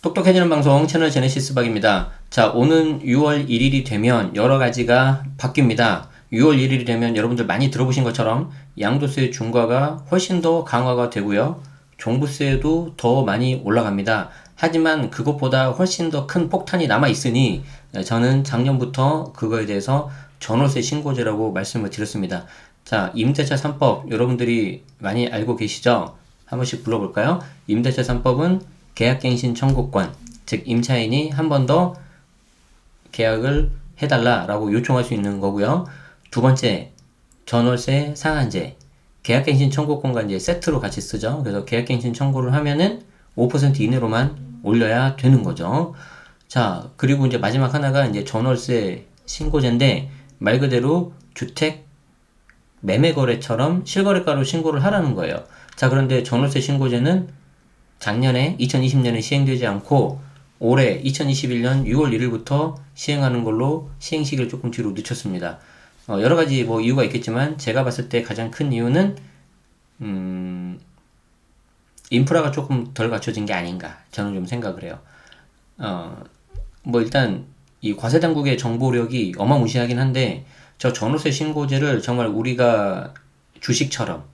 똑똑해지는 방송 채널 제네시스 박입니다. 자, 오는 6월 1일이 되면 여러 가지가 바뀝니다. 6월 1일이 되면 여러분들 많이 들어보신 것처럼 양도세 중과가 훨씬 더 강화가 되고요. 종부세도 더 많이 올라갑니다. 하지만 그것보다 훨씬 더 큰 폭탄이 남아 있으니 저는 작년부터 그거에 대해서 전월세 신고제라고 말씀을 드렸습니다. 자, 임대차 3법 여러분들이 많이 알고 계시죠? 한 번씩 불러볼까요? 임대차 3법은 계약갱신 청구권, 즉 임차인이 한 번 더 계약을 해달라라고 요청할 수 있는 거고요. 두 번째, 전월세 상한제, 계약갱신 청구권과 이제 세트로 같이 쓰죠. 그래서 계약갱신 청구를 하면은 5% 이내로만 올려야 되는 거죠. 자, 그리고 이제 마지막 하나가 이제 전월세 신고제인데 말 그대로 주택 매매거래처럼 실거래가로 신고를 하라는 거예요. 자, 그런데 전월세 신고제는 작년에 2020년에 시행되지 않고 올해 2021년 6월 1일부터 시행하는 걸로 시행 시기를 조금 뒤로 늦췄습니다. 여러 가지 뭐 이유가 있겠지만 제가 봤을 때 가장 큰 이유는 인프라가 조금 덜 갖춰진 게 아닌가 저는 좀 생각을 해요. 뭐 일단 이 과세 당국의 정보력이 어마무시하긴 한데 저 전월세 신고제를 정말 우리가 주식처럼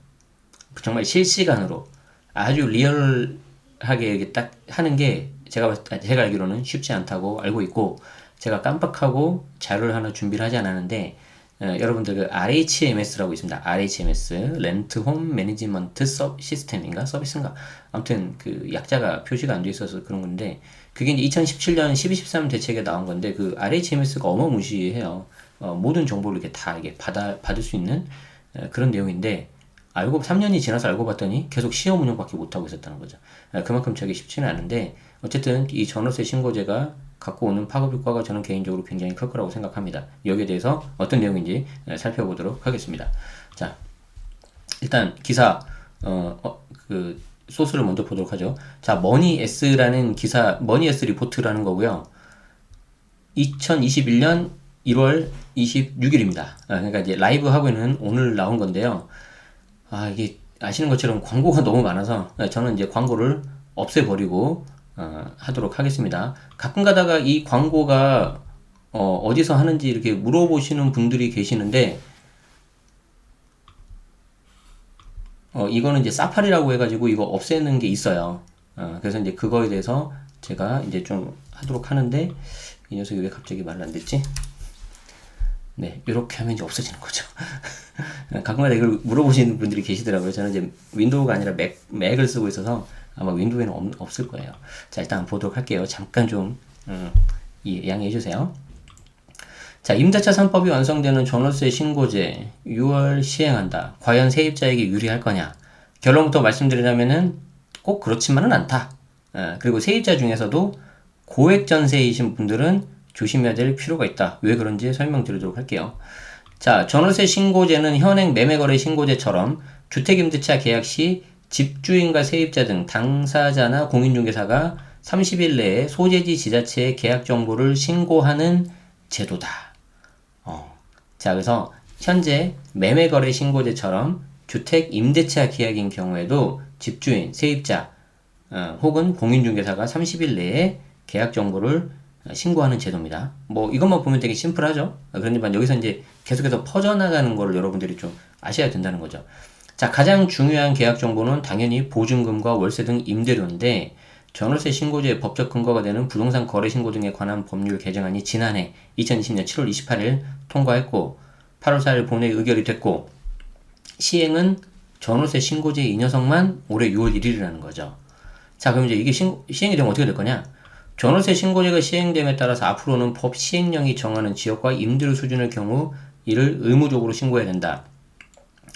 정말 실시간으로 아주 리얼하게 이렇게 딱 하는 게 제가 알기로는 쉽지 않다고 알고 있고 제가 깜빡하고 자료를 하나 준비를 하지 않았는데 여러분들 그 RHMS라고 있습니다. RHMS 렌트 홈 매니지먼트 시스템인가 서비스인가 아무튼 그 약자가 표시가 안 돼 있어서 그런 건데 그게 이제 2017년 12, 13 대책에 나온 건데 그 RHMS가 어마무시해요. 모든 정보를 이렇게 다 이게 받을 수 있는 그런 내용인데 알고 3년이 지나서 알고 봤더니 계속 시험 운영밖에 못 하고 있었다는 거죠. 그만큼 저게 쉽지는 않은데 어쨌든 이 전월세 신고제가 갖고 오는 파급 효과가 저는 개인적으로 굉장히 클 거라고 생각합니다. 여기에 대해서 어떤 내용인지 살펴보도록 하겠습니다. 자, 일단 기사 그 소스를 먼저 보도록 하죠. 자, 머니S라는 기사, 머니S 리포트라는 거고요. 2021년 1월 26일입니다. 그러니까 이제 라이브 하고 있는 오늘 나온 건데요. 이게 아시는 것처럼 광고가 너무 많아서 저는 이제 광고를 없애버리고 하도록 하겠습니다. 가끔 가다가 이 광고가 어디서 하는지 이렇게 물어보시는 분들이 계시는데 이거는 이제 사파리라고 해가지고 이거 없애는 게 있어요. 그래서 이제 그거에 대해서 제가 이제 좀 하도록 하는데 이 녀석이 왜 갑자기 말을 안 듣지? 네, 이렇게 하면 이제 없어지는 거죠. 가끔가다 이걸 물어보시는 분들이 계시더라고요. 저는 이제 윈도우가 아니라 맥을 쓰고 있어서 아마 윈도우에는 없을 거예요. 자, 일단 보도록 할게요. 잠깐 좀 양해해 주세요. 자, 임대차 3법이 완성되는 전월세 신고제 6월 시행한다. 과연 세입자에게 유리할 거냐? 결론부터 말씀드리자면은 꼭 그렇지만은 않다. 그리고 세입자 중에서도 고액 전세이신 분들은 조심해야 될 필요가 있다. 왜 그런지 설명드리도록 할게요. 자, 전월세 신고제는 현행 매매거래 신고제처럼 주택임대차 계약 시 집주인과 세입자 등 당사자나 공인중개사가 30일 내에 소재지 지자체에 계약 정보를 신고하는 제도다. 자, 그래서 현재 매매거래 신고제처럼 주택임대차 계약인 경우에도 집주인, 세입자 혹은 공인중개사가 30일 내에 계약 정보를 신고하는 제도입니다. 뭐 이것만 보면 되게 심플하죠. 그런데 여기서 이제 계속해서 퍼져나가는 거를 여러분들이 좀 아셔야 된다는 거죠. 자, 가장 중요한 계약 정보는 당연히 보증금과 월세 등 임대료인데 전월세 신고제의 법적 근거가 되는 부동산 거래 신고 등에 관한 법률 개정안이 지난해 2020년 7월 28일 통과했고 8월 4일 본회의 의결이 됐고 시행은 전월세 신고제 이 녀석만 올해 6월 1일이라는 거죠. 자, 그럼 이제 이게 시행이 되면 어떻게 될 거냐? 전월세 신고제가 시행됨에 따라서 앞으로는 법 시행령이 정하는 지역과 임대료 수준의 경우 이를 의무적으로 신고해야 된다.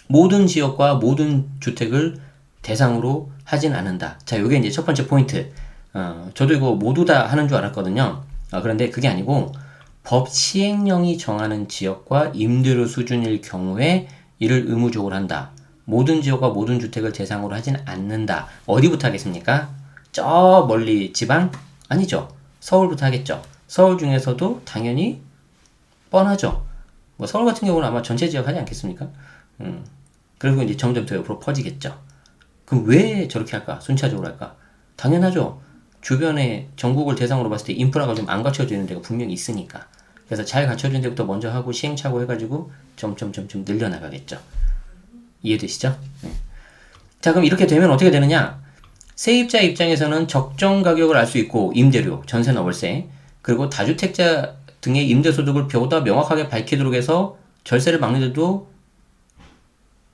모든 지역과 모든 주택을 대상으로 하진 않는다. 자, 요게 이제 첫 번째 포인트. 저도 이거 모두 다 하는 줄 알았거든요. 그런데 그게 아니고 법 시행령이 정하는 지역과 임대료 수준일 경우에 이를 의무적으로 한다. 모든 지역과 모든 주택을 대상으로 하진 않는다. 어디부터 하겠습니까? 저 멀리 지방? 아니죠. 서울부터 하겠죠. 서울 중에서도 당연히 뻔하죠. 뭐 서울 같은 경우는 아마 전체 지역 하지 않겠습니까? 그리고 이제 점점 더 옆으로 퍼지겠죠. 그럼 왜 저렇게 할까? 순차적으로 할까? 당연하죠. 주변에 전국을 대상으로 봤을 때 인프라가 좀 안 갖춰져 있는 데가 분명히 있으니까. 그래서 잘 갖춰진 데부터 먼저 하고 시행착오 해가지고 점점점점 늘려나가겠죠. 이해되시죠? 네. 자, 그럼 이렇게 되면 어떻게 되느냐? 세입자 입장에서는 적정 가격을 알 수 있고, 임대료, 전세나 월세, 그리고 다주택자 등의 임대소득을 보다 명확하게 밝히도록 해서 절세를 막는 데도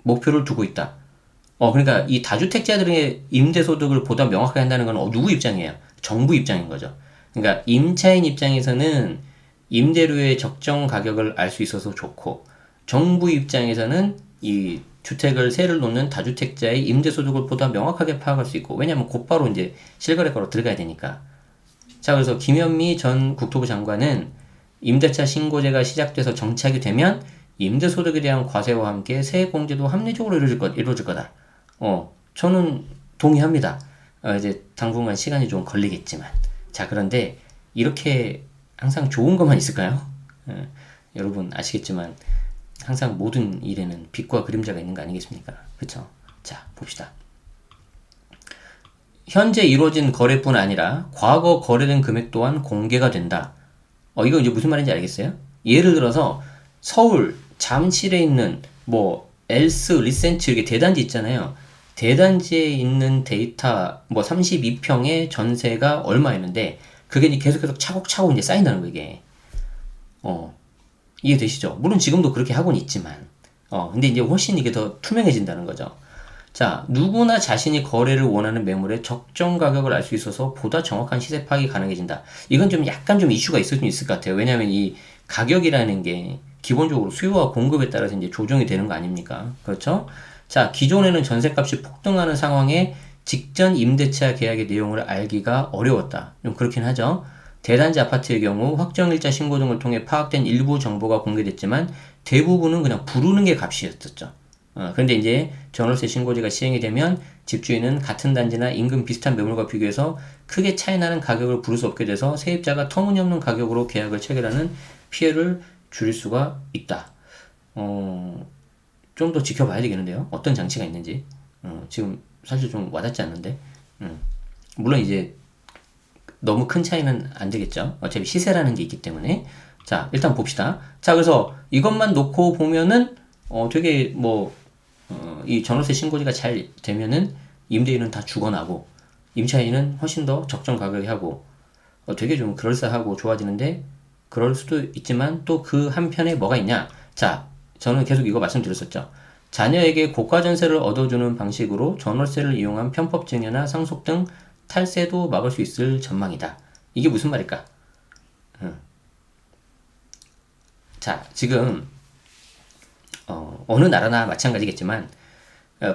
목표를 두고 있다. 그러니까 이 다주택자들의 임대소득을 보다 명확하게 한다는 건 누구 입장이에요? 정부 입장인 거죠. 그러니까 임차인 입장에서는 임대료의 적정 가격을 알 수 있어서 좋고, 정부 입장에서는 이 주택을 세를 놓는 다주택자의 임대소득을 보다 명확하게 파악할 수 있고, 왜냐면 곧바로 이제 실거래가로 들어가야 되니까. 자, 그래서 김현미 전 국토부 장관은 임대차 신고제가 시작돼서 정착이 되면 임대소득에 대한 과세와 함께 세액공제도 합리적으로 이루어질 거다. 저는 동의합니다. 이제 당분간 시간이 좀 걸리겠지만. 자, 그런데 이렇게 항상 좋은 것만 있을까요? 여러분 아시겠지만 항상 모든 일에는 빛과 그림자가 있는 거 아니겠습니까? 그쵸? 자, 봅시다. 현재 이루어진 거래뿐 아니라 과거 거래된 금액 또한 공개가 된다. 이거 이제 무슨 말인지 알겠어요? 예를 들어서 서울 잠실에 있는 뭐 엘스, 리센츠 이렇게 대단지 있잖아요. 대단지에 있는 데이터 뭐 32평의 전세가 얼마였는데 그게 이제 계속 차곡차곡 이제 쌓인다는 거 이게. 이해되시죠? 물론 지금도 그렇게 하고는 있지만, 근데 이제 훨씬 이게 더 투명해진다는 거죠. 자, 누구나 자신이 거래를 원하는 매물의 적정 가격을 알 수 있어서 보다 정확한 시세 파악이 가능해진다. 이건 좀 약간 좀 이슈가 있을 수 있을 것 같아요. 왜냐하면 이 가격이라는 게 기본적으로 수요와 공급에 따라서 이제 조정이 되는 거 아닙니까? 그렇죠? 자, 기존에는 전세값이 폭등하는 상황에 직전 임대차 계약의 내용을 알기가 어려웠다. 좀 그렇긴 하죠. 대단지 아파트의 경우 확정일자 신고 등을 통해 파악된 일부 정보가 공개됐지만 대부분은 그냥 부르는 게 값이었었죠. 그런데 이제 전월세 신고제가 시행이 되면 집주인은 같은 단지나 인근 비슷한 매물과 비교해서 크게 차이 나는 가격을 부를 수 없게 돼서 세입자가 터무니없는 가격으로 계약을 체결하는 피해를 줄일 수가 있다. 좀 더 지켜봐야 되겠는데요. 어떤 장치가 있는지. 지금 사실 좀 와닿지 않는데. 물론 이제 너무 큰 차이는 안 되겠죠. 어차피 시세라는 게 있기 때문에. 자, 일단 봅시다. 자, 그래서 이것만 놓고 보면은, 되게 이 전월세 신고제가 잘 되면은 임대인은 다 죽어나고, 임차인은 훨씬 더 적정 가격에 하고, 되게 좀 그럴싸하고 좋아지는데, 그럴 수도 있지만 또 그 한편에 뭐가 있냐. 자, 저는 계속 이거 말씀드렸었죠. 자녀에게 고가 전세를 얻어주는 방식으로 전월세를 이용한 편법 증여나 상속 등 탈세도 막을 수 있을 전망이다. 이게 무슨 말일까? 자, 지금 어느 나라나 마찬가지겠지만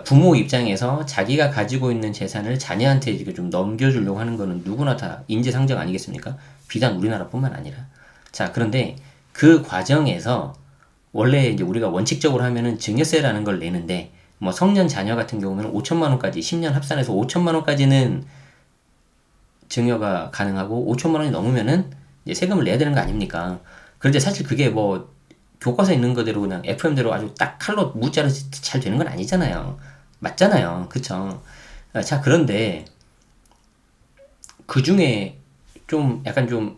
부모 입장에서 자기가 가지고 있는 재산을 자녀한테 이렇게 좀 넘겨주려고 하는 거는 누구나 다 인지상정 아니겠습니까? 비단 우리나라뿐만 아니라. 자, 그런데 그 과정에서 원래 이제 우리가 원칙적으로 하면은 증여세라는 걸 내는데 뭐 성년 자녀 같은 경우는 5천만 원까지 10년 합산해서 5천만 원까지는 증여가 가능하고 5천만 원이 넘으면은 이제 세금을 내야 되는 거 아닙니까? 그런데 사실 그게 뭐 교과서에 있는 거대로 그냥 FM대로 아주 딱 칼로 무자로 잘 되는 건 아니잖아요. 맞잖아요. 그쵸? 자, 그런데 그 중에 좀 약간 좀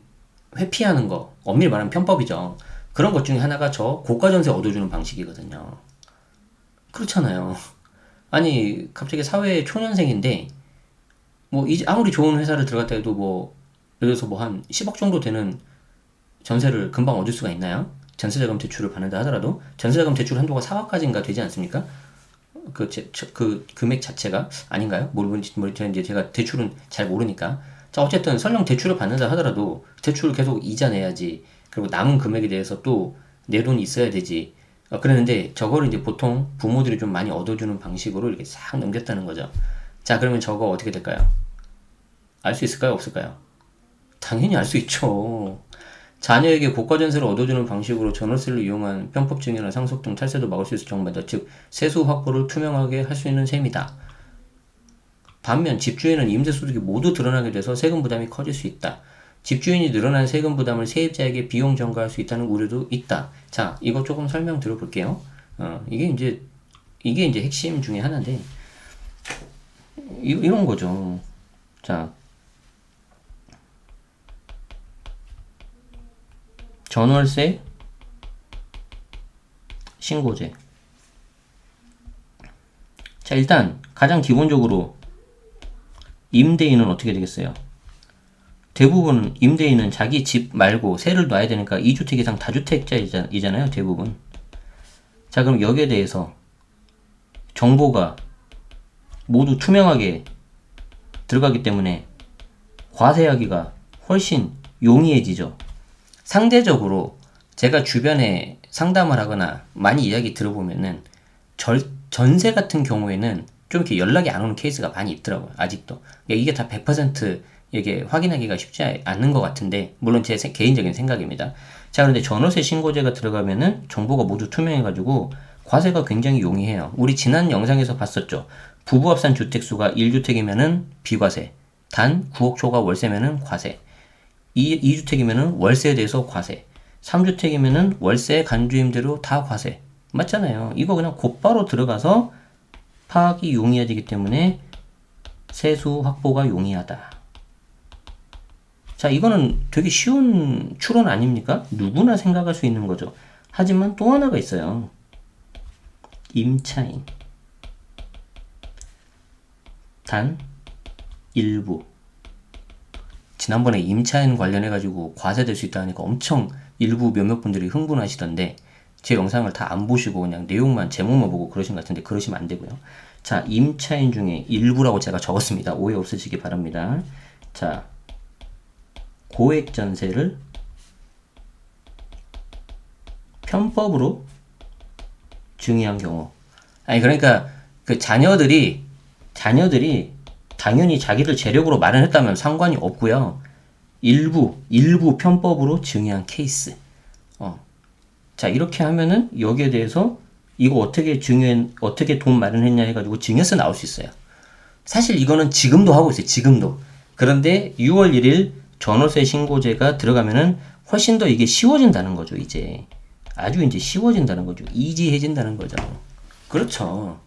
회피하는 거, 엄밀히 말하면 편법이죠. 그런 것 중에 하나가 저 고가 전세 얻어주는 방식이거든요. 그렇잖아요. 아니, 갑자기 사회에 초년생인데 뭐 이제 아무리 좋은 회사를 들어갔다 해도 뭐 예를 들어서 뭐 한 10억 정도 되는 전세를 금방 얻을 수가 있나요? 전세자금 대출을 받는다 하더라도 전세자금 대출 한도가 4억까지인가 되지 않습니까? 그 금액 자체가 아닌가요? 모르겠지, 이제 제가 대출은 잘 모르니까. 자, 어쨌든 설령 대출을 받는다 하더라도 대출을 계속 이자 내야지. 그리고 남은 금액에 대해서 또 내 돈이 있어야 되지. 그랬는데 저거를 이제 보통 부모들이 좀 많이 얻어주는 방식으로 이렇게 싹 넘겼다는 거죠. 자, 그러면 저거 어떻게 될까요? 알 수 있을까요? 없을까요? 당연히 알 수 있죠. 자녀에게 고가 전세를 얻어주는 방식으로 전월세를 이용한 편법 증여나 상속 등 탈세도 막을 수 있을 정도다. 즉 세수 확보를 투명하게 할 수 있는 셈이다. 반면 집주인은 임대 소득이 모두 드러나게 돼서 세금 부담이 커질 수 있다. 집주인이 늘어난 세금 부담을 세입자에게 비용 전가할 수 있다는 우려도 있다. 자, 이거 조금 설명 드려볼게요. 이게 이제 핵심 중에 하나인데 이런 거죠. 자, 전월세 신고제. 자, 일단 가장 기본적으로 임대인은 어떻게 되겠어요? 대부분 임대인은 자기 집 말고 세를 놔야 되니까 2주택 이상 다주택자이잖아요, 대부분. 자, 그럼 여기에 대해서 정보가 모두 투명하게 들어가기 때문에 과세하기가 훨씬 용이해지죠. 상대적으로 제가 주변에 상담을 하거나 많이 이야기 들어보면은 전세 같은 경우에는 좀 이렇게 연락이 안 오는 케이스가 많이 있더라고요. 아직도. 이게 다 100% 이게 확인하기가 쉽지 않는 것 같은데, 물론 제 개인적인 생각입니다. 자, 그런데 전월세 신고제가 들어가면은 정보가 모두 투명해가지고 과세가 굉장히 용이해요. 우리 지난 영상에서 봤었죠. 부부 합산 주택수가 1주택이면은 비과세. 단 9억 초과 월세면은 과세. 2주택이면은 월세에 대해서 과세. 3주택이면은 월세 간주임대로 다 과세. 맞잖아요. 이거 그냥 곧바로 들어가서 파악이 용이해지기 때문에 세수 확보가 용이하다. 자, 이거는 되게 쉬운 추론 아닙니까? 누구나 생각할 수 있는 거죠. 하지만 또 하나가 있어요. 임차인. 단 일부. 지난번에 임차인 관련해가지고 과세될 수 있다 하니까 엄청 일부 몇몇 분들이 흥분하시던데, 제 영상을 다 안 보시고 그냥 내용만, 제목만 보고 그러신 것 같은데 그러시면 안 되고요. 자, 임차인 중에 일부라고 제가 적었습니다. 오해 없으시기 바랍니다. 자, 고액 전세를 편법으로 증여한 경우. 아니, 그러니까 그 자녀들이 당연히 자기들 재력으로 마련했다면 상관이 없고요. 일부 편법으로 증여한 케이스. 자, 이렇게 하면은 여기에 대해서 이거 어떻게 돈 마련했냐 해가지고 증여세 나올 수 있어요. 사실 이거는 지금도 하고 있어요. 지금도. 그런데 6월 1일 전월세 신고제가 들어가면은 훨씬 더 이게 쉬워진다는 거죠. 이제 아주 이제 쉬워진다는 거죠. 이지해진다는 거죠. 그렇죠.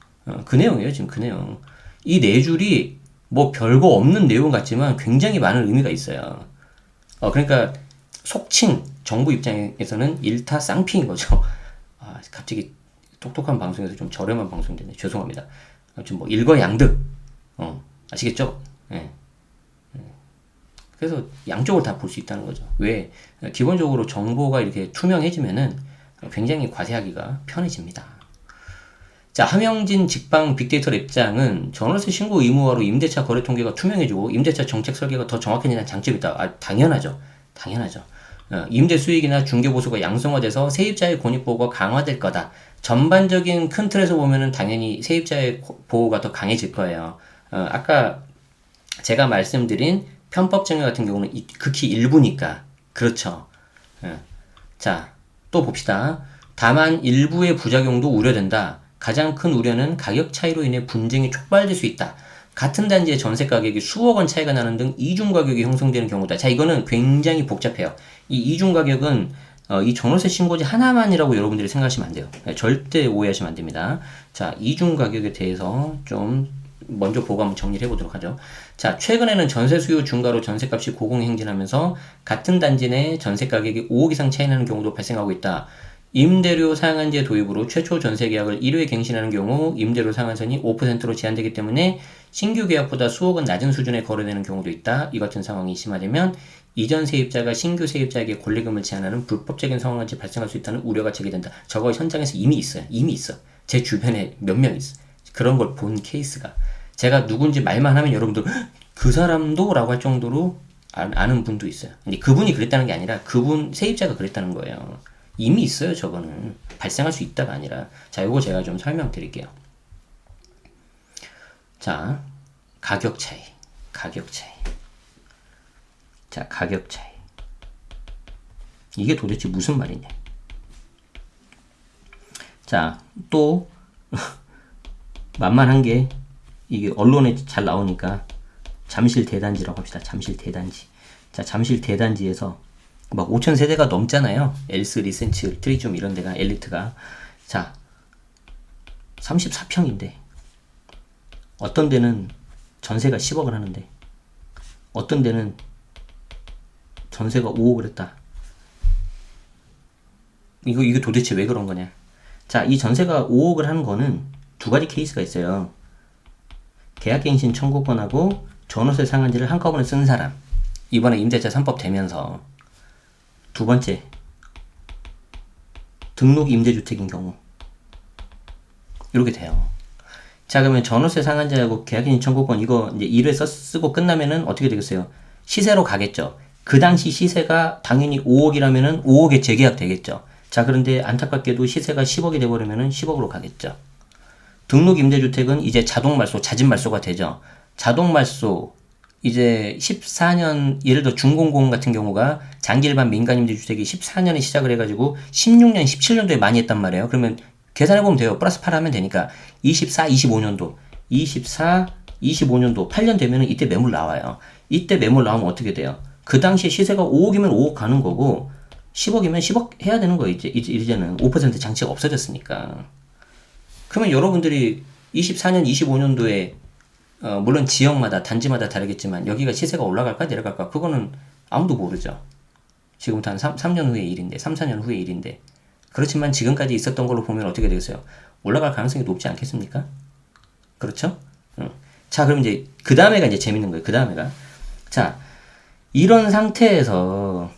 그 내용이에요. 지금 그 내용. 이 네 줄이 뭐 별거 없는 내용 같지만 굉장히 많은 의미가 있어요. 그러니까 속칭 정부 입장에서는 일타쌍피인 거죠. 갑자기 똑똑한 방송에서 좀 저렴한 방송이 되네. 죄송합니다. 아무튼 뭐 일거양득. 아시겠죠? 예. 그래서 양쪽을 다 볼 수 있다는 거죠. 왜? 기본적으로 정보가 이렇게 투명해지면은 굉장히 과세하기가 편해집니다. 자, 함영진 직방 빅데이터 랩장은 전월세 신고 의무화로 임대차 거래 통계가 투명해지고 임대차 정책 설계가 더 정확해지는 장점이 있다. 당연하죠. 임대 수익이나 중개 보수가 양성화돼서 세입자의 권익 보호가 강화될 거다. 전반적인 큰 틀에서 보면은 당연히 세입자의 보호가 더 강해질 거예요. 아까 제가 말씀드린 편법 증여 같은 경우는 극히 일부니까. 그렇죠. 자, 또 봅시다. 다만 일부의 부작용도 우려된다. 가장 큰 우려는 가격 차이로 인해 분쟁이 촉발될 수 있다. 같은 단지의 전세 가격이 수억 원 차이가 나는 등 이중 가격이 형성되는 경우다. 자, 이거는 굉장히 복잡해요. 이 이중 가격은 이 전월세 신고제 하나만이라고 여러분들이 생각하시면 안 돼요. 절대 오해하시면 안 됩니다. 자, 이중 가격에 대해서 좀 먼저 보고 한번 정리를 해보도록 하죠. 자, 최근에는 전세 수요 증가로 전세값이 고공행진하면서 같은 단지 내 전세 가격이 5억 이상 차이 나는 경우도 발생하고 있다. 임대료 상한제 도입으로 최초 전세 계약을 1회 갱신하는 경우 임대료 상한선이 5%로 제한되기 때문에 신규 계약보다 수억은 낮은 수준에 거래되는 경우도 있다. 이 같은 상황이 심화되면 이전 세입자가 신규 세입자에게 권리금을 제한하는 불법적인 상황까지 발생할 수 있다는 우려가 제기된다. 저거 현장에서 이미 있어요. 이미 있어. 제 주변에 몇 명 있어. 그런 걸 본 케이스가. 제가 누군지 말만 하면 여러분들 그 사람도? 라고 할 정도로 아는 분도 있어요. 근데 그분이 그랬다는 게 아니라 그분 세입자가 그랬다는 거예요. 이미 있어요. 저거는 발생할 수 있다가 아니라. 자, 요거 제가 좀 설명드릴게요. 자, 가격 차이. 자, 가격 차이. 이게 도대체 무슨 말이냐. 자, 또 만만한 게 이게 언론에 잘 나오니까 잠실 대단지라고 합시다. 잠실 대단지. 자, 잠실 대단지에서 막 5천 세대가 넘잖아요. 엘스, 리센츠, 트리좀 이런 데가 엘리트가. 자, 34평인데 어떤 데는 전세가 10억을 하는데 어떤 데는 전세가 5억을 했다. 이거 도대체 왜 그런 거냐. 자, 이 전세가 5억을 하는 거는 두 가지 케이스가 있어요. 계약갱신 청구권하고 전월세 상한제를 한꺼번에 쓴 사람. 이번에 임대차 3법 되면서. 두 번째, 등록 임대주택인 경우. 이렇게 돼요. 자, 그러면 전월세 상한제하고 계약갱신 청구권 이거 이제 1회 쓰고 끝나면은 어떻게 되겠어요? 시세로 가겠죠. 그 당시 시세가 당연히 5억이라면은 5억에 재계약 되겠죠. 자, 그런데 안타깝게도 시세가 10억이 돼버리면은 10억으로 가겠죠. 등록 임대주택은 이제 자동 말소, 자진 말소가 되죠. 자동 말소, 이제 14년, 예를 들어 중공공 같은 경우가 장기 일반 민간 임대주택이 14년에 시작을 해가지고 16년, 17년도에 많이 했단 말이에요. 그러면 계산해보면 돼요. 플러스 8 하면 되니까 24, 25년도, 24, 25년도 8년 되면은 이때 매물 나와요. 이때 매물 나오면 어떻게 돼요? 그 당시에 시세가 5억이면 5억 가는 거고 10억이면 10억 해야 되는 거예요. 이제는 5% 장치가 없어졌으니까. 그러면 여러분들이 24년, 25년도에 물론 지역마다 단지마다 다르겠지만 여기가 시세가 올라갈까 내려갈까 그거는 아무도 모르죠. 지금부터 한 3년 후의 일인데 3, 4년 후의 일인데 그렇지만 지금까지 있었던 걸로 보면 어떻게 되겠어요? 올라갈 가능성이 높지 않겠습니까? 그렇죠? 자, 그럼 이제 그 다음에가 이제 재밌는 거예요. 그 다음에가 자, 이런 상태에서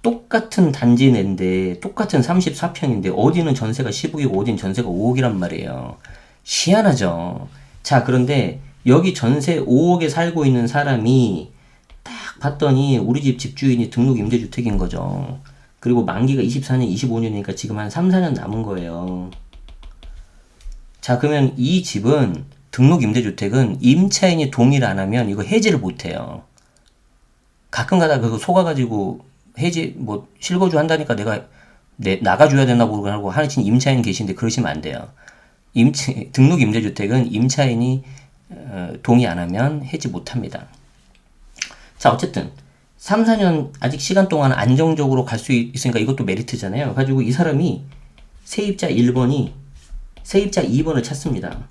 똑같은 단지 내인데 똑같은 34평인데 어디는 전세가 10억이고 어디는 전세가 5억이란 말이에요. 희한하죠. 자, 그런데 여기 전세 5억에 살고 있는 사람이 딱 봤더니 우리 집 집주인이 등록 임대주택인 거죠. 그리고 만기가 24년, 25년이니까 지금 한 3, 4년 남은 거예요. 자, 그러면 이 집은 등록 임대주택은 임차인이 동의를 안 하면 이거 해지를 못 해요. 가끔 가다 그거 속아가지고 해지, 실거주 한다니까 내가 나가줘야 되나 모르고 하신 임차인 계신데 그러시면 안 돼요. 등록 임대주택은 임차인이 동의 안 하면 해지 못 합니다. 자, 어쨌든 3, 4년 아직 시간 동안 안정적으로 갈 수 있으니까 이것도 메리트잖아요. 가지고 이 사람이 세입자 1번이 세입자 2번을 찾습니다.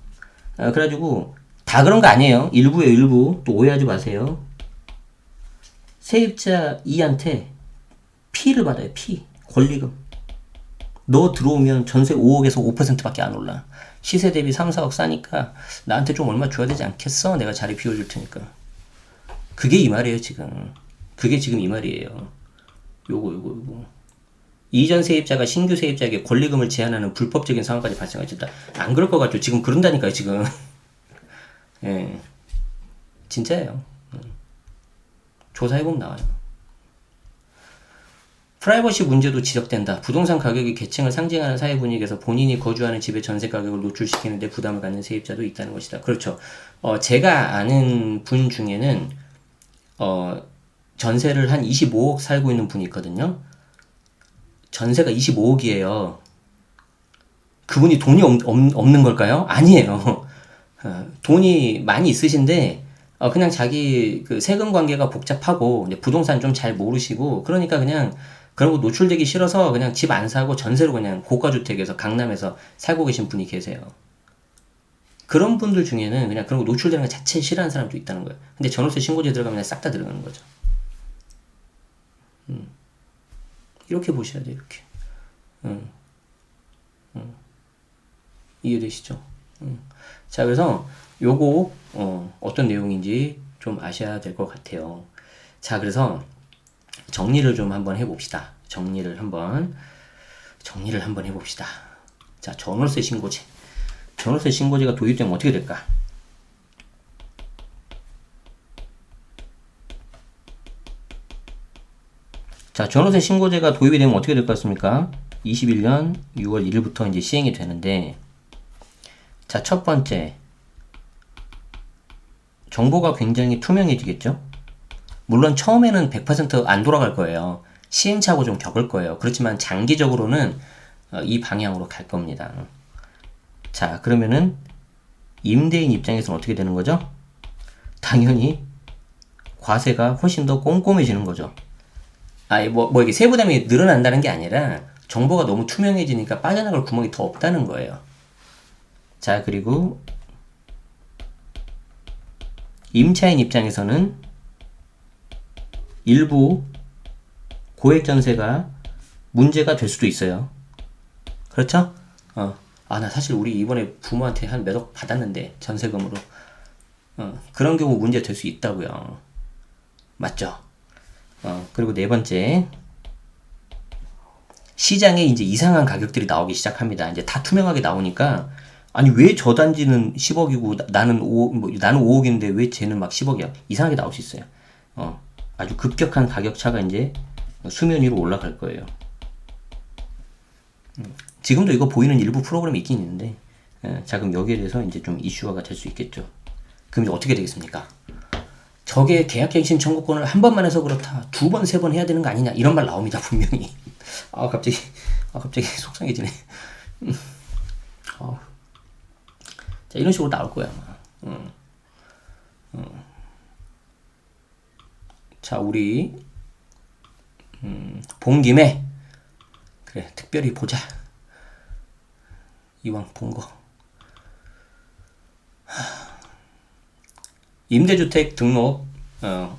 그래가지고 다 그런 거 아니에요. 일부예요, 일부. 또 오해하지 마세요. 세입자 2한테 P를 받아요. P. 권리금. 너 들어오면 전세 5억에서 5%밖에 안 올라. 시세 대비 3, 4억 싸니까 나한테 좀 얼마 줘야 되지 않겠어? 내가 자리 비워줄 테니까. 그게 이 말이에요, 지금. 그게 지금 이 말이에요. 요거. 이전 세입자가 신규 세입자에게 권리금을 제한하는 불법적인 상황까지 발생할지 안 그럴 것 같죠? 지금 그런다니까요, 지금. 예. 진짜예요. 조사해보면 나와요. 프라이버시 문제도 지적된다. 부동산 가격이 계층을 상징하는 사회 분위기에서 본인이 거주하는 집의 전세 가격을 노출시키는데 부담을 갖는 세입자도 있다는 것이다. 그렇죠. 제가 아는 분 중에는 전세를 한 25억 살고 있는 분이 있거든요. 전세가 25억이에요. 그분이 돈이 없는 걸까요? 아니에요. 돈이 많이 있으신데 그냥 자기 그 세금 관계가 복잡하고 이제 부동산 좀 잘 모르시고 그러니까 그냥 그런 거 노출되기 싫어서 그냥 집 안 사고 전세로 그냥 고가주택에서 강남에서 살고 계신 분이 계세요. 그런 분들 중에는 그냥 그런 거 노출되는 거 자체 싫어하는 사람도 있다는 거예요. 근데 전월세 신고제 들어가면 싹 다 들어가는 거죠. 이렇게 보셔야 돼요, 이렇게. 이해되시죠? 자, 그래서 요거, 어떤 내용인지 좀 아셔야 될 것 같아요. 자, 그래서 정리를 좀 한번 해봅시다. 정리를 한번 해봅시다. 자, 전월세 신고제. 전월세 신고제가 도입되면 어떻게 될까? 자, 전월세 신고제가 도입이 되면 어떻게 될 것 같습니까? 21년 6월 1일부터 이제 시행이 되는데, 자, 첫 번째. 정보가 굉장히 투명해지겠죠? 물론 처음에는 100% 안 돌아갈 거예요. 시행착오 좀 겪을 거예요. 그렇지만 장기적으로는 이 방향으로 갈 겁니다. 자, 그러면은 임대인 입장에서는 어떻게 되는 거죠? 당연히 과세가 훨씬 더 꼼꼼해지는 거죠. 이게 세부담이 늘어난다는 게 아니라 정보가 너무 투명해지니까 빠져나갈 구멍이 더 없다는 거예요. 자, 그리고 임차인 입장에서는 일부 고액 전세가 문제가 될 수도 있어요. 그렇죠? 나 사실 우리 이번에 부모한테 한 몇 억 받았는데, 전세금으로. 그런 경우 문제 될 수 있다고요. 맞죠? 그리고 네 번째, 시장에 이제 이상한 가격들이 나오기 시작합니다. 이제 다 투명하게 나오니까, 아니, 왜 저 단지는 10억이고, 나는 5억, 나는 5억인데 왜 쟤는 막 10억이야? 이상하게 나올 수 있어요. 아주 급격한 가격 차가 이제 수면 위로 올라갈 거예요. 지금도 이거 보이는 일부 프로그램이 있긴 있는데, 자, 그럼 여기에 대해서 이제 좀 이슈화가 될 수 있겠죠. 그럼 이제 어떻게 되겠습니까? 저게 계약갱신 청구권을 한 번만 해서 그렇다. 두 번, 세 번 해야 되는 거 아니냐. 이런 말 나옵니다, 분명히. 갑자기 속상해지네. 자, 이런 식으로 나올 거야, 아마. 자, 우리, 본 김에, 그래, 특별히 보자. 이왕 본 거. 임대주택 등록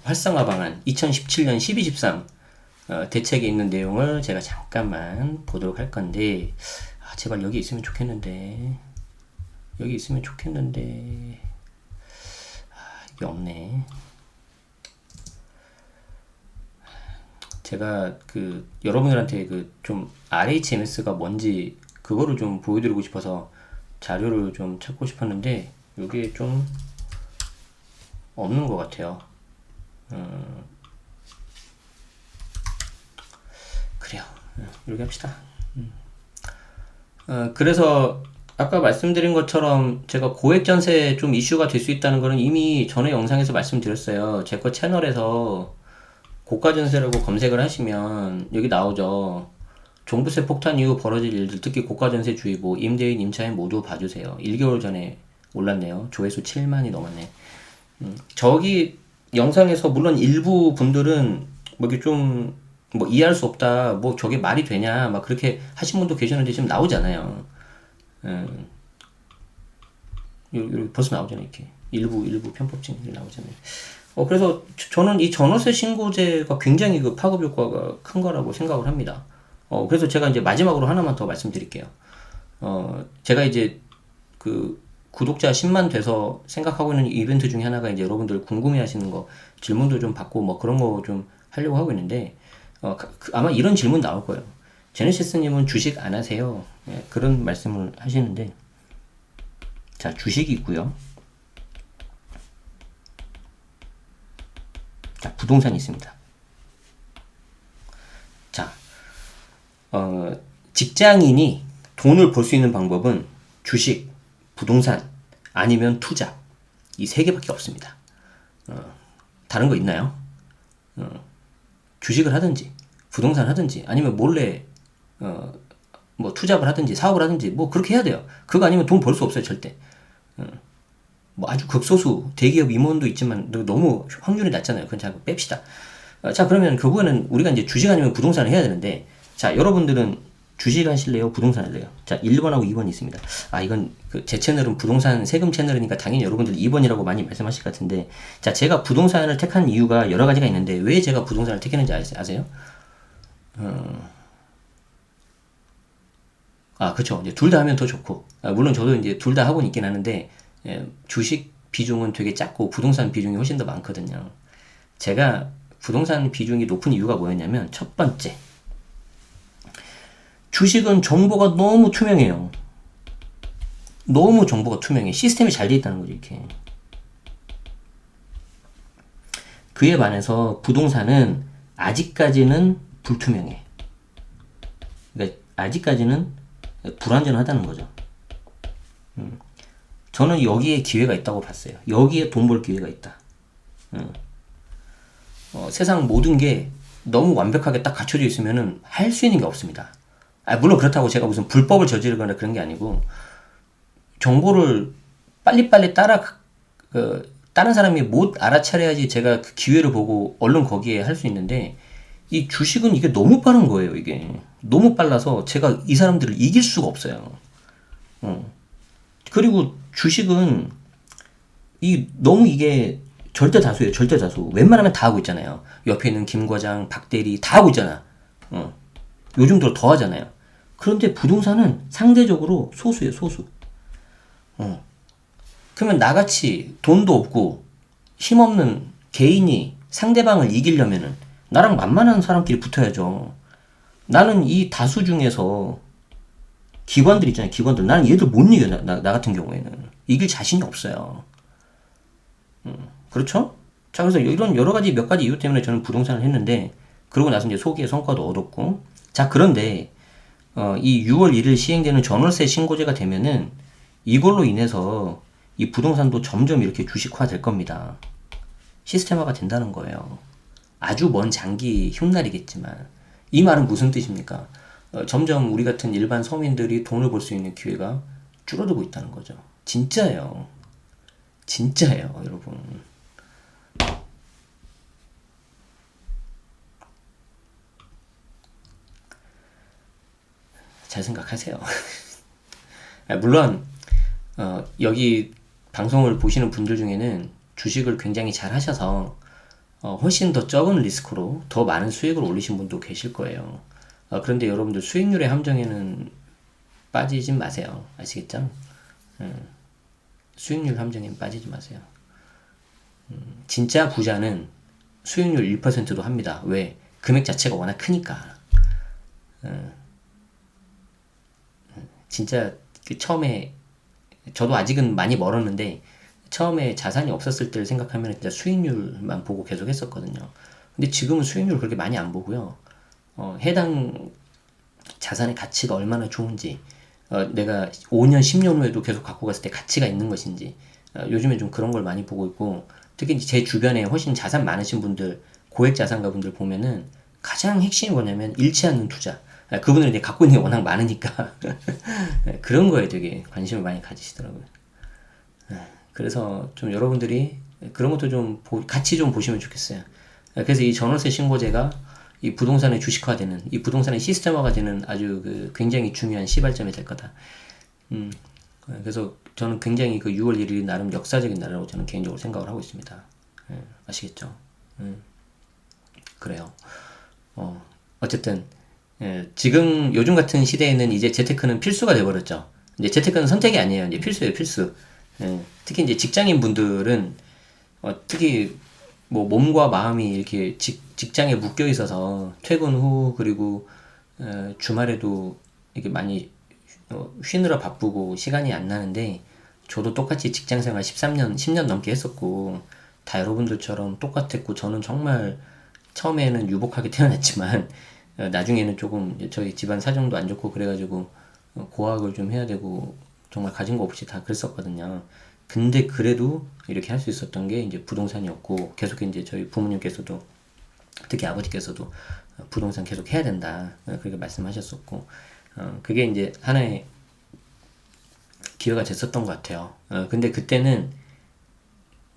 활성화 방안 2017년 12.13 대책에 있는 내용을 제가 잠깐만 보도록 할 건데, 제발 여기 있으면 좋겠는데, 이게 없네. 제가 여러분들한테 좀 RHMS가 뭔지 그거를 좀 보여드리고 싶어서 자료를 좀 찾고 싶었는데, 이게 좀 없는 것 같아요. 그래요. 이렇게 합시다. 그래서 아까 말씀드린 것처럼 제가 고액 전세 좀 이슈가 될 수 있다는 거는 이미 전에 영상에서 말씀드렸어요. 제 거 채널에서 고가 전세라고 검색을 하시면 여기 나오죠. 종부세 폭탄 이후 벌어질 일들, 특히 고가 전세 주의보, 임대인, 임차인 모두 봐주세요. 1개월 전에 올랐네요. 조회수 7만이 넘었네. 저기 영상에서 물론 일부 분들은 뭐 이게 좀 뭐 이해할 수 없다, 뭐 저게 말이 되냐, 막 그렇게 하신 분도 계셨는데 지금 나오잖아요. 여기 벌써 나오잖아요. 이렇게 일부 편법증이 나오잖아요. 그래서 저는 이 전월세 신고제가 굉장히 파급 효과가 큰 거라고 생각을 합니다. 그래서 제가 이제 마지막으로 하나만 더 말씀드릴게요. 제가 이제 구독자 10만 돼서 생각하고 있는 이벤트 중에 하나가 이제 여러분들 궁금해 하시는 거 질문도 좀 받고 뭐 그런 거 좀 하려고 하고 있는데, 아마 이런 질문 나올 거예요. 제네시스님은 주식 안 하세요? 예, 그런 말씀을 하시는데, 자, 주식이 있고요. 자, 부동산이 있습니다. 자, 직장인이 돈을 벌 수 있는 방법은 주식, 부동산, 아니면 투자. 이 세 개밖에 없습니다. 다른 거 있나요? 주식을 하든지, 부동산 하든지, 아니면 몰래, 뭐 투잡을 하든지, 사업을 하든지, 뭐 그렇게 해야 돼요. 그거 아니면 돈 벌 수 없어요, 절대. 뭐 아주 극소수 대기업 임원도 있지만 너무 확률이 낮잖아요. 그건 자 뺍시다. 자, 그러면 결국에는 우리가 이제 주식 아니면 부동산을 해야 되는데, 자, 여러분들은 주식 하실래요? 부동산 할래요? 자, 1번하고 2번이 있습니다. 이건 제 채널은 부동산 세금 채널이니까 당연히 여러분들 2번이라고 많이 말씀하실 것 같은데, 자, 제가 부동산을 택한 이유가 여러 가지가 있는데, 왜 제가 부동산을 택했는지 아세요? 그쵸. 이제 둘 다 하면 더 좋고, 물론 저도 이제 둘 다 하고는 있긴 하는데, 주식 비중은 되게 작고 부동산 비중이 훨씬 더 많거든요. 제가 부동산 비중이 높은 이유가 뭐였냐면, 첫 번째, 주식은 정보가 너무 투명해요. 너무 정보가 투명해. 시스템이 잘 돼 있다는 거죠, 이렇게. 그에 반해서 부동산은 아직까지는 불투명해. 그러니까 아직까지는 불안전하다는 거죠. 저는 여기에 기회가 있다고 봤어요. 여기에 돈 벌 기회가 있다. 세상 모든 게 너무 완벽하게 딱 갖춰져 있으면은 할 수 있는 게 없습니다. 물론 그렇다고 제가 무슨 불법을 저지르거나 그런 게 아니고, 정보를 빨리빨리 다른 사람이 못 알아차려야지 제가 그 기회를 보고 얼른 거기에 할 수 있는데, 이 주식은 이게 너무 빠른 거예요, 이게. 너무 빨라서 제가 이 사람들을 이길 수가 없어요. 그리고 주식은 너무 이게 절대다수예요, 절대다수. 웬만하면 다 하고 있잖아요. 옆에 있는 김 과장, 박 대리 다 하고 있잖아. 요즘 들어 더 하잖아요. 그런데 부동산은 상대적으로 소수예요, 소수. 그러면 나같이 돈도 없고 힘없는 개인이 상대방을 이기려면은 나랑 만만한 사람끼리 붙어야죠. 나는 이 다수 중에서 기관들 있잖아요, 기관들. 나는 얘들 못 이겨, 나 같은 경우에는. 이길 자신이 없어요. 그렇죠? 자, 그래서 이런 여러 가지, 몇 가지 이유 때문에 저는 부동산을 했는데, 그러고 나서 이제 소기의 성과도 얻었고, 자, 그런데, 이 6월 1일 시행되는 전월세 신고제가 되면은, 이걸로 인해서 이 부동산도 점점 이렇게 주식화 될 겁니다. 시스템화가 된다는 거예요. 아주 먼 장기 훗날이겠지만, 이 말은 무슨 뜻입니까? 점점 우리 같은 일반 서민들이 돈을 벌 수 있는 기회가 줄어들고 있다는 거죠. 진짜예요. 진짜예요, 여러분. 잘 생각하세요. 물론 여기 방송을 보시는 분들 중에는 주식을 굉장히 잘 하셔서 훨씬 더 적은 리스크로 더 많은 수익을 올리신 분도 계실 거예요. 그런데 여러분들 수익률의 함정에는 빠지지 마세요. 아시겠죠? 수익률 함정에는 빠지지 마세요. 진짜 부자는 수익률 1%도 합니다. 왜? 금액 자체가 워낙 크니까. 진짜 처음에 저도 아직은 많이 멀었는데 처음에 자산이 없었을 때를 생각하면 진짜 수익률만 보고 계속 했었거든요. 근데 지금은 수익률 그렇게 많이 안 보고요. 해당 자산의 가치가 얼마나 좋은지, 내가 5년, 10년 후에도 계속 갖고 갔을 때 가치가 있는 것인지, 요즘에 좀 그런 걸 많이 보고 있고, 특히 제 주변에 훨씬 자산 많으신 분들, 고액 자산가 분들 보면은 가장 핵심이 뭐냐면 잃지 않는 투자. 그분들은 이제 갖고 있는 게 워낙 많으니까 그런 거에 되게 관심을 많이 가지시더라고요. 그래서 좀 여러분들이 그런 것도 좀 같이 좀 보시면 좋겠어요. 그래서 이 전월세 신고제가 이 부동산의 주식화되는, 이 부동산의 시스템화가 되는 아주 굉장히 중요한 시발점이 될 거다. 그래서 저는 굉장히 그 6월 1일이 나름 역사적인 날이라고 저는 개인적으로 생각을 하고 있습니다. 아시겠죠? 그래요. 어쨌든 지금 요즘 같은 시대에는 이제 재테크는 필수가 돼버렸죠. 이제 재테크는 선택이 아니에요. 이제 필수예요, 필수. 특히 이제 직장인 분들은 특히 뭐 몸과 마음이 이렇게 직장에 묶여 있어서 퇴근 후 그리고 주말에도 이렇게 많이 쉬느라 바쁘고 시간이 안 나는데, 저도 똑같이 직장 생활 13년, 10년 넘게 했었고 다 여러분들처럼 똑같았고, 저는 정말 처음에는 유복하게 태어났지만 나중에는 조금 저희 집안 사정도 안 좋고 그래가지고 고학을 좀 해야 되고 정말 가진 거 없이 다 그랬었거든요. 근데 그래도 이렇게 할 수 있었던 게 이제 부동산이었고, 계속 이제 저희 부모님께서도, 특히 아버지께서도 부동산 계속 해야 된다 그렇게 말씀하셨었고, 그게 이제 하나의 기회가 됐었던 것 같아요. 근데 그때는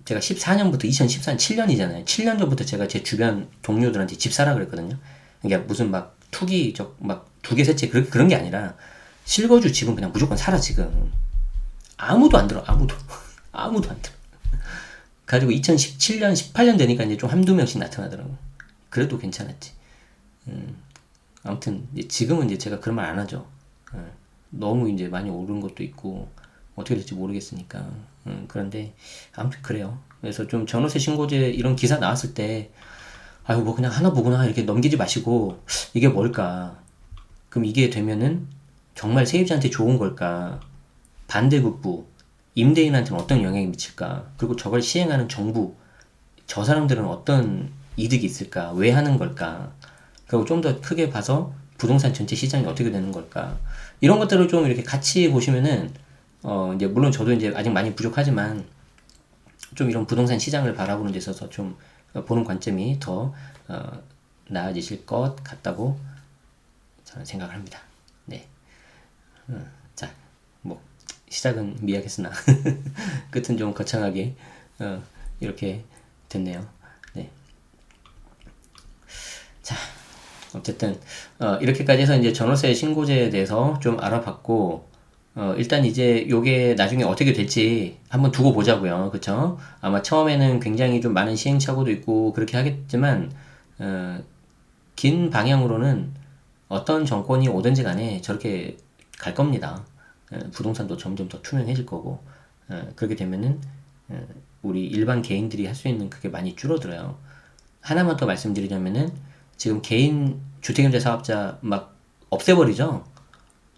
제가 14년부터 2014년 7년이잖아요. 7년 전부터 제가 제 주변 동료들한테 집 사라 그랬거든요. 그러니까 무슨 막 투기적 막 두 개 셋째 그런 게 아니라, 실거주 집은 그냥 무조건 사라 지금. 아무도 안 들어, 아무도. 아무도 안 들어. 가지고 2017년 18년 되니까 이제 좀 한두 명씩 나타나더라고. 그래도 괜찮았지. 아무튼 지금은 이제 제가 그런 말 안 하죠. 너무 이제 많이 오른 것도 있고 어떻게 될지 모르겠으니까. 그런데 아무튼 그래요. 그래서 좀 전월세 신고제 이런 기사 나왔을 때, 아유 뭐 그냥 하나 보구나 이렇게 넘기지 마시고, 이게 뭘까? 그럼 이게 되면은 정말 세입자한테 좋은 걸까? 반대급부, 임대인한테는 어떤 영향이 미칠까? 그리고 저걸 시행하는 정부, 저 사람들은 어떤 이득이 있을까? 왜 하는 걸까? 그리고 좀 더 크게 봐서 부동산 전체 시장이 어떻게 되는 걸까? 이런 것들을 좀 이렇게 같이 보시면은, 이제 물론 저도 이제 아직 많이 부족하지만 좀 이런 부동산 시장을 바라보는 데 있어서 좀 보는 관점이 더 나아지실 것 같다고 저는 생각을 합니다. 네. 자, 뭐 시작은 미약했으나 끝은 좀 거창하게 이렇게 됐네요. 네. 자, 어쨌든 이렇게까지 해서 이제 전월세 신고제에 대해서 좀 알아봤고, 일단 이제 요게 나중에 어떻게 될지 한번 두고 보자고요. 그쵸? 아마 처음에는 굉장히 좀 많은 시행착오도 있고 그렇게 하겠지만, 긴 방향으로는 어떤 정권이 오든지 간에 저렇게 갈 겁니다. 부동산도 점점 더 투명해질 거고, 그렇게 되면은 우리 일반 개인들이 할 수 있는 그게 많이 줄어들어요. 하나만 더 말씀드리자면은 지금 개인 주택임대 사업자 막 없애버리죠.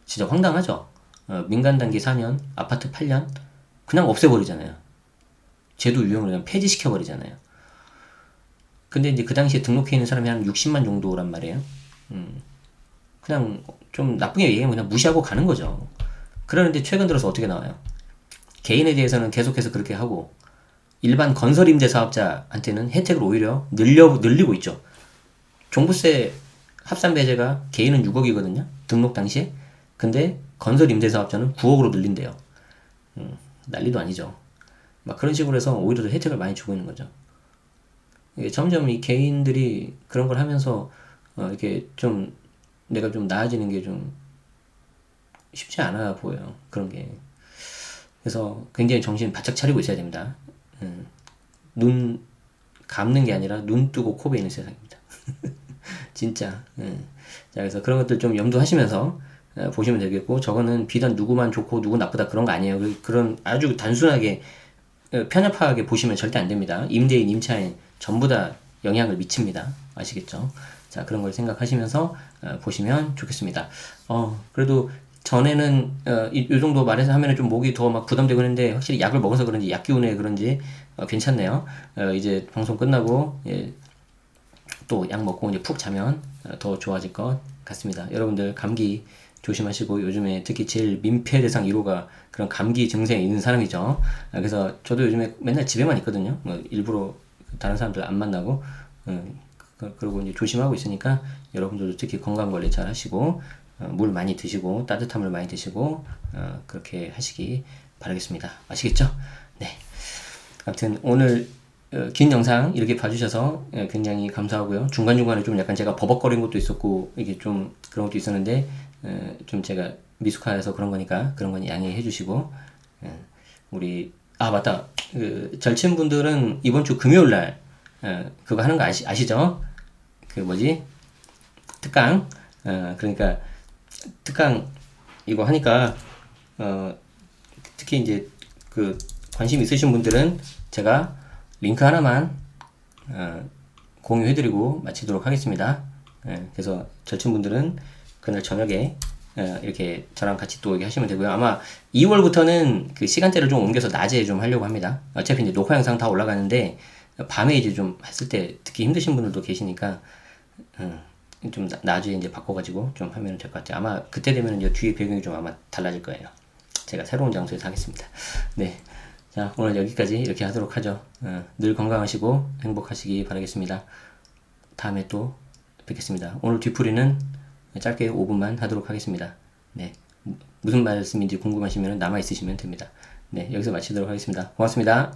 진짜 황당하죠. 민간 단기 4년, 아파트 8년 그냥 없애버리잖아요. 제도 유형을 그냥 폐지시켜버리잖아요. 근데 이제 그 당시에 등록해 있는 사람이 한 60만 정도란 말이에요. 그냥 좀 나쁘게 얘기하면 그냥 무시하고 가는 거죠. 그러는데 최근 들어서 어떻게 나와요? 개인에 대해서는 계속해서 그렇게 하고 일반 건설 임대 사업자한테는 혜택을 오히려 늘리고 있죠. 종부세 합산 배제가 개인은 6억이거든요. 등록 당시에. 근데 건설 임대 사업자는 9억으로 늘린대요. 난리도 아니죠. 막 그런 식으로 해서 오히려 더 혜택을 많이 주고 있는 거죠. 이게 점점 이 개인들이 그런 걸 하면서 이렇게 좀 내가 좀 나아지는 게 좀 쉽지 않아 보여요. 그런 게. 그래서 굉장히 정신 바짝 차리고 있어야 됩니다. 눈 감는 게 아니라 눈 뜨고 코 베이는 세상입니다. 진짜. 자, 그래서 그런 것들 좀 염두하시면서 보시면 되겠고, 저거는 비단 누구만 좋고 누구 나쁘다 그런 거 아니에요. 그런 아주 단순하게 편협하게 보시면 절대 안 됩니다. 임대인, 임차인 전부 다 영향을 미칩니다. 아시겠죠? 자, 그런 걸 생각하시면서 보시면 좋겠습니다. 그래도 전에는 이 정도 말해서 하면은 좀 목이 더 막 부담되고 했는데 확실히 약을 먹어서 그런지 약 기운에 그런지 괜찮네요. 이제 방송 끝나고 예, 또 약 먹고 이제 푹 자면 더 좋아질 것 같습니다. 여러분들 감기 조심하시고 요즘에 특히 제일 민폐 대상 1호가 그런 감기 증세에 있는 사람이죠. 그래서 저도 요즘에 맨날 집에만 있거든요. 뭐 일부러 다른 사람들 안 만나고 그러고 이제 조심하고 있으니까 여러분들도 특히 건강 관리 잘 하시고 물 많이 드시고 따뜻한 물 많이 드시고 그렇게 하시기 바라겠습니다. 아시겠죠? 네. 아무튼 오늘 긴 영상 이렇게 봐주셔서 굉장히 감사하고요. 중간중간에 좀 약간 제가 버벅거린 것도 있었고 이게 좀 그런 것도 있었는데 좀 제가 미숙해서 그런 거니까 그런 건 양해해 주시고 우리 맞다. 그 절친분들은 이번 주 금요일 날 그거 하는 거 아시죠? 그 뭐지? 특강. 그러니까 특강 이거 하니까 특히 이제 그 관심 있으신 분들은 제가 링크 하나만 공유해드리고 마치도록 하겠습니다. 그래서 절친분들은 그날 저녁에 이렇게 저랑 같이 또 얘기 하시면 되고요. 아마 2월부터는 그 시간대를 좀 옮겨서 낮에 좀 하려고 합니다. 어차피 이제 녹화 영상 다 올라가는데 밤에 이제 좀 했을 때 듣기 힘드신 분들도 계시니까 좀 나중에 이제 바꿔가지고 좀 하면 될 것 같아요. 아마 그때 되면 이제 뒤에 배경이 좀 아마 달라질 거예요. 제가 새로운 장소에서 하겠습니다. 네. 자, 오늘 여기까지 이렇게 하도록 하죠. 늘 건강하시고 행복하시기 바라겠습니다. 다음에 또 뵙겠습니다. 오늘 뒤풀이는 짧게 5분만 하도록 하겠습니다. 네. 무슨 말씀인지 궁금하시면 남아있으시면 됩니다. 네. 여기서 마치도록 하겠습니다. 고맙습니다.